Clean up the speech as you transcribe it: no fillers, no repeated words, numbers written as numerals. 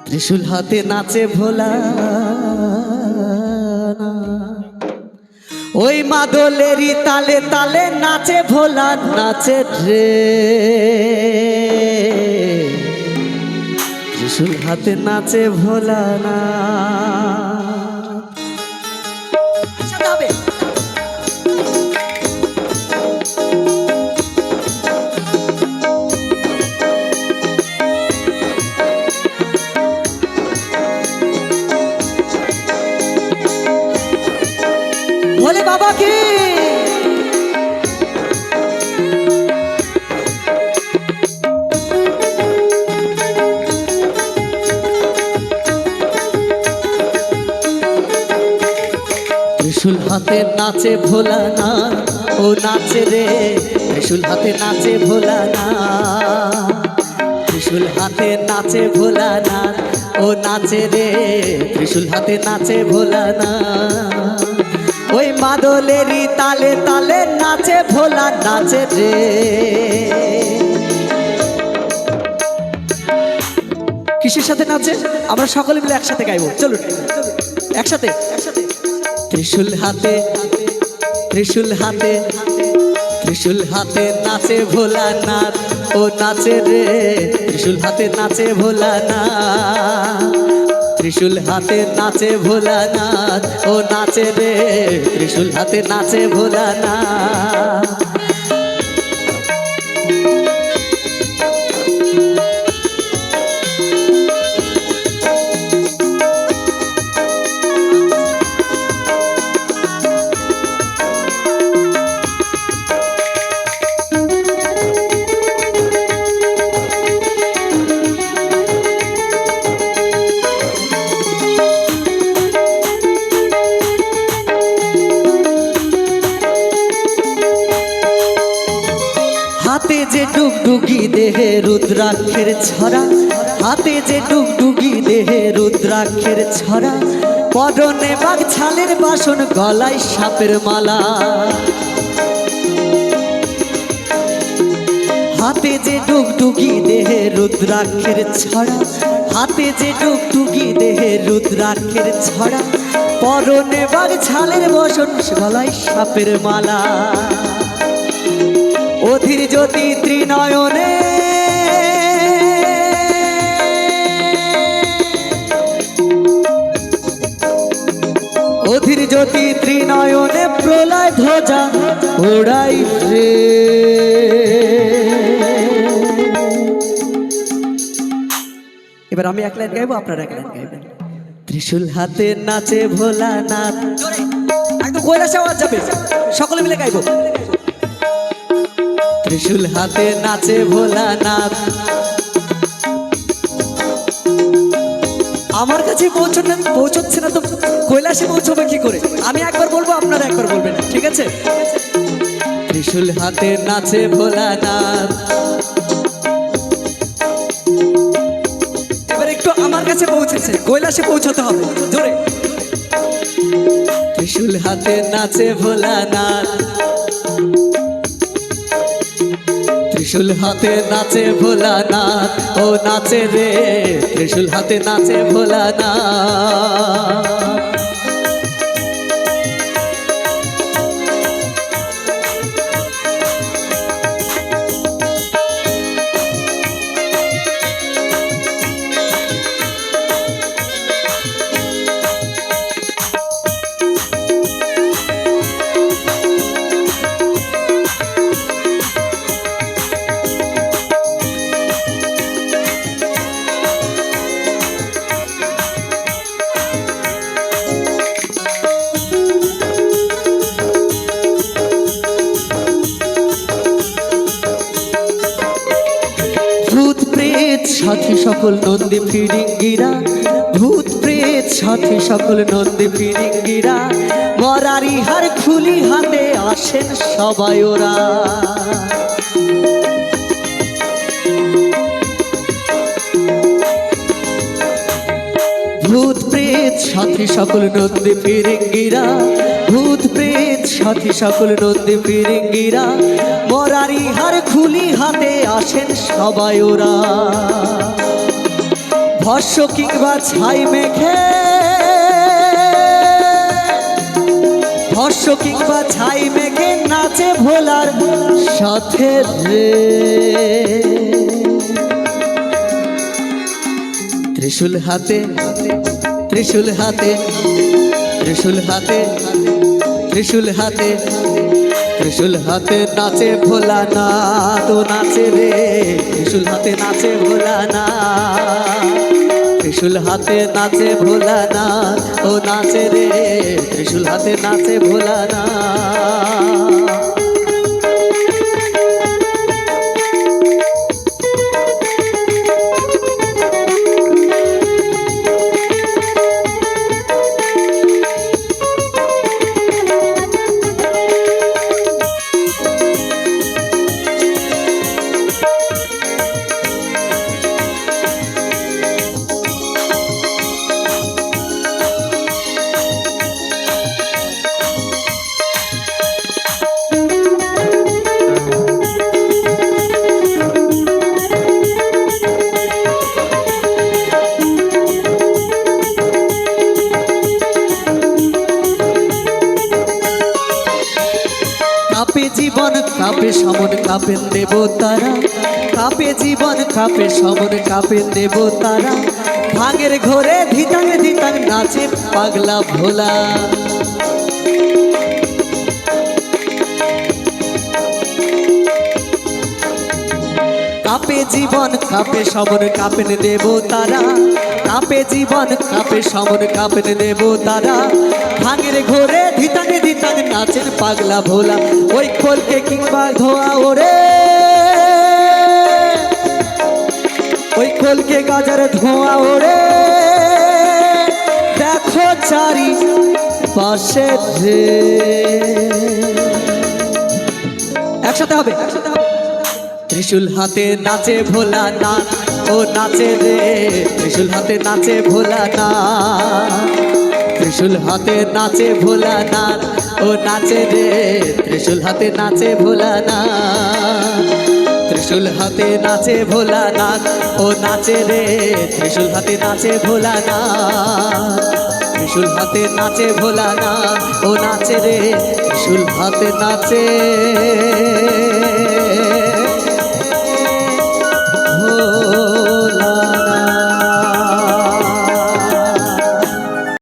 त्रिशूल हाथे नाचे भोला ओई मादलेरी ताले ताले नाचे भोला नाचे रे त्रिशूल हाथे नाचे भोला ना भोले बाबा की त्रिशूल हाथे नाचे भोला ना ओ नाचे रे त्रिशूल हाथे नाचे भोला ना त्रिशूल हाथे नाचे भोला ना ओ नाचे रे त्रिशूल हाथे नाचे भोला ना ওই মাদলেরি তালে তালে নাচে ভোলা নাচে রে কিসের সাথে নাচে আমরা সকলে মিলে একসাথে গাইবো চলুন একসাথে ত্রিশূল হাতে ত্রিশূল হাতে ত্রিশূল হাতে নাচে ভোলা নাচ ও নাচে রে ত্রিশূল হাতে নাচে ভোলা নাচ त्रिशूल हाथे नाचे भोलानाथ ओ नाचे रे त्रिशूल हाथे नाचे भोलानाथ हाथे जे डुगडुगी देहे रुद्राक्षेर छड़ा हाथे जे डुगडुगी देहे रुद्राक्षेर छड़ा परने बाघ छालेर बासन गलाय सापेर माला हाथे जे डुगडुगी देहे रुद्राक्षेर छड़ा हाथे जे डुगडुगी देहे रुद्राक्षेर छड़ा परने बाघ छालेर बासन गलाय सापेर माला অধীর জ্যোতি ত্রিনয়নে অধীর জ্যোতি ত্রিনয়নে প্রলয় ধ্বজা ওড়াই রে এবার আমি এক লাইন গাইবো আপনারা এক লাইন গাইবেন ত্রিশূল হাতে নাচে ভোলানাথ একদম কৈলাসে আওয়াজ যাবে সকলে মিলে গাইবো त्रिशूल हाथे नाचे भोलानाथ আমার কাছে পৌঁছচ্ছে না তো কৈলাসে পৌঁছবে কি করে আমি একবার বলবো আপনারা একবার বলবেন ঠিক আছে त्रिशूल हाथे नाचे भोलानाथ এবার একটু আমার কাছে পৌঁছেছে কৈলাসে পৌঁছতে হবে জোরে त्रिशूल हाथे नाचे भोलानाथ त्रिशूल हाथे नाचे भोलानाथ ओ नाचे रे त्रिशूल हाथे नाचे भोलानाथ সাথী সকল নন্দী ফিরিঙ্গিরা ভূত প্রেত সাথী সকল নন্দী ফিরিঙ্গিরা মরারি হার খুলি হাতে আসেন সবাই ওরা ভূত প্রেত সাথী সকল নন্দী ফিরিঙ্গিরা ভূত প্রেত সাথী সকল নন্দী ফিরিঙ্গিরা মরারি আর খুলি হাতে আসেন সবাই ওরা, ভস্য কিংবা ছাই মেখে, ভস্য কিংবা ছাই মেখে নাচে ভোলার সাথে রে। ত্রিশূল হাতে, ত্রিশূল হাতে, ত্রিশূল হাতে, ত্রিশূল হাতে, ত্রিশূল হাতে নাচে ভোলানাথ, ও নাচে রে। ত্রিশূল হাতে নাচে ভোলানাথ, ত্রিশূল হাতে নাচে ভোলানাথ, ও নাচে রে। ত্রিশূল হাতে নাচে ভোলানাথ। কাপে জীবন কাপে সমন কাপেন দেবতারা, কাপে জীবন কাপে সমন কাপেন দেবতারা, ভাঙের ঘরে ধিতাং ধিতাং নাচে পাগলা ভোলা। কাপে জীবন কাপে সমন কাপেন দেবতারা, কাপে জীবন কাপে সমন কাপেন দেবতারা, ভাঙের ঘরে ধিতাং ধিতাং নাচেন পাগলা ভোলা। ওই কলকে কিংবা ধোয়া ওরে, ওই কলকে গাজার ধোঁয়া ওরে, দেখো চারি পাশে রে। একসাথে হবে, একসাথে হবে। ত্রিশূল হাতে নাচে ভোলানাথ, ও নাচে রে। ত্রিশূল হাতে নাচে ভোলানাথ, ত্রিশূল হাতে নাচে ভোলানাথ, ও নাচে রে। ত্রিশূল হাতে নাচে ভোলানাথ, ত্রিশূল হাতে নাচে ভোলানাথ, ও নাচে রে। ত্রিশূল হাতে নাচে ভোলানাথ, ত্রিশূল হাতে নাচে ভোলানাথ, ও নাচে রে। ত্রিশূল হাতে নাচে